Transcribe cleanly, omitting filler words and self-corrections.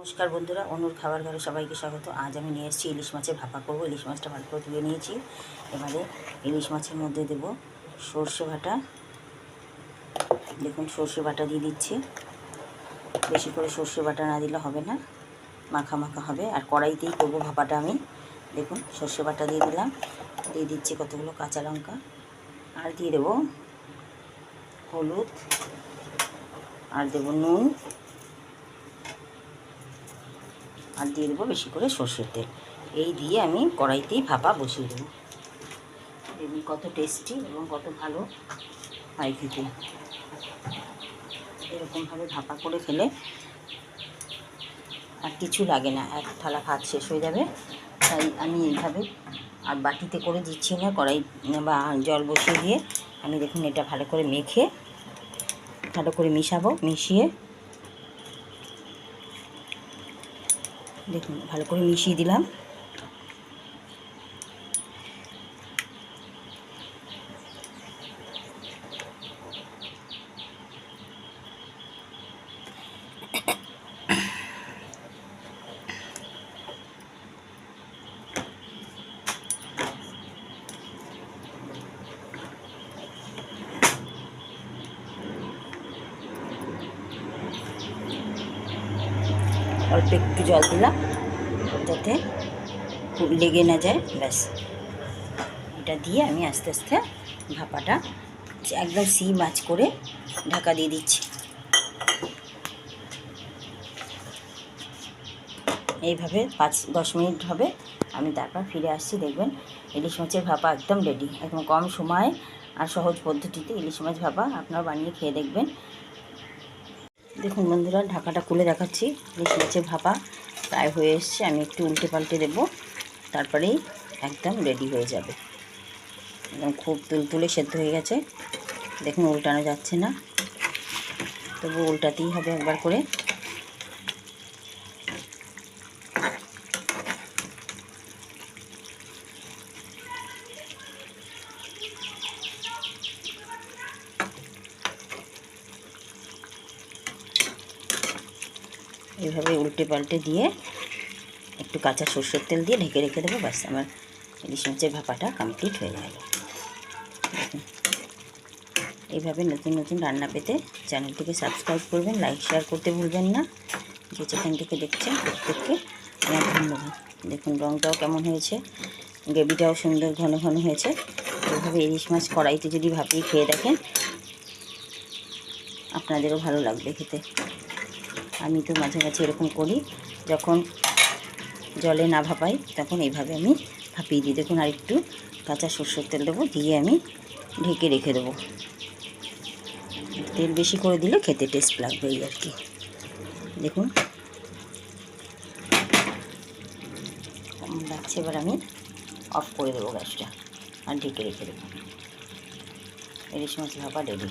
নমস্কার বন্ধুরা, অনুর খাবার ঘরে সবাইকে স্বাগত। আজ আমি নিয়ে এসেছি ইলিশ মাছের ভাপা করব। ইলিশ মাছটা ভালো করে ধুয়ে নিয়েছি। এবারে ইলিশ মাছের মধ্যে দেব সর্ষে বাটা। দেখুন সর্ষে বাটা দিয়ে দিচ্ছি। বেশি করে সর্ষে বাটা না দিলে হবে না, মাখা মাখা হবে। আর কড়াইতেই করবো ভাপাটা আমি। দেখুন সর্ষে বাটা দিয়ে দিলাম, দিয়ে দিচ্ছি কতগুলো কাঁচা লঙ্কা, আর দিয়ে দেবো হলুদ, আর দেবো নুন, আর দিয়ে দেবো বেশি করে সর্ষের তেল। এই দিয়ে আমি কড়াইতেই ভাপা বসিয়ে দেবো। দেখুন কত টেস্টি এবং কত ভালো হয় খেতে। এরকমভাবে ভাপা করে খেলে আর কিছু লাগে না, এক থালা ভাত শেষ হয়ে যাবে। তাই আমি এইভাবে আর বাটিতে করে দিচ্ছি না, কড়াই বা জল বসিয়ে দিয়ে আমি দেখুন এটা ভালো করে মেখে ভালো করে মিশাবো। মিশিয়ে দেখুন ভালো করে মিশিয়ে দিলাম। অল্প একটু জল দিলাম যাতে লেগে না যায়, ব্যাস। এটা দিয়ে আমি আস্তে আস্তে ভাপাটা একদম সিম আঁচ করে ঢাকা দিয়ে দিচ্ছি। এইভাবে 5-10 মিনিট হবে। আমি তারপর ফিরে আসছি। দেখবেন ইলিশ মাছের ভাপা একদম রেডি। একদম কম সময়ে আর সহজ পদ্ধতিতে ইলিশ মাছ ভাপা আপনারা বানিয়ে খেয়ে দেখবেন। দেখুন বন্ধুরা, ঢাকাটা খুলে দেখাচ্ছি। ইলিশ মাছের ভাপা প্রায় হয়ে এসছে। আমি একটু উল্টে পাল্টে দেবো, তারপরেই একদম রেডি হয়ে যাবে। একদম খুব তুলতুলে সেদ্ধ হয়ে গেছে। দেখুন উল্টানো যাচ্ছে না, তবু উল্টাতেই হবে একবার করে। এইভাবে উল্টে পাল্টে দিয়ে একটু কাঁচা সর্ষের তেল দিয়ে ঢেকে রেখে দেবো। ব্যাস, আমার ইলিশ মাছের ভাপাটা কমপ্লিট হয়ে যাবে। এইভাবে নতুন নতুন রান্না পেতে চ্যানেলটিকে সাবস্ক্রাইব করবেন, লাইক শেয়ার করতে ভুলবেন না। যে যেখান থেকে দেখছেন প্রত্যেককে আমার ধন্যবাদ। দেখুন রঙটাও কেমন হয়েছে, গ্রেভিটাও সুন্দর ঘন ঘন হয়েছে। এইভাবে ইলিশ মাছ কড়াইতে যদি ভাপিয়ে খেয়ে দেখেন, আপনাদেরও ভালো লাগবে খেতে। আমি তো মাঝে মাঝে এরকম করি, যখন জলে না ভাপাই তখন এইভাবে আমি ভাপিয়ে দিই। দেখুন আর একটু কাঁচা সর্ষের তেল দেবো, দিয়ে আমি ঢেকে রেখে দেবো। তেল বেশি করে দিলে খেতে টেস্ট লাগবে, এই আর কি। দেখুন কেমন লাগছে। এবার আমি অফ করে দেবো গ্যাসটা আর ঢেকে রেখে দেবো। ইলিশ মাছ ভাপা রেডি।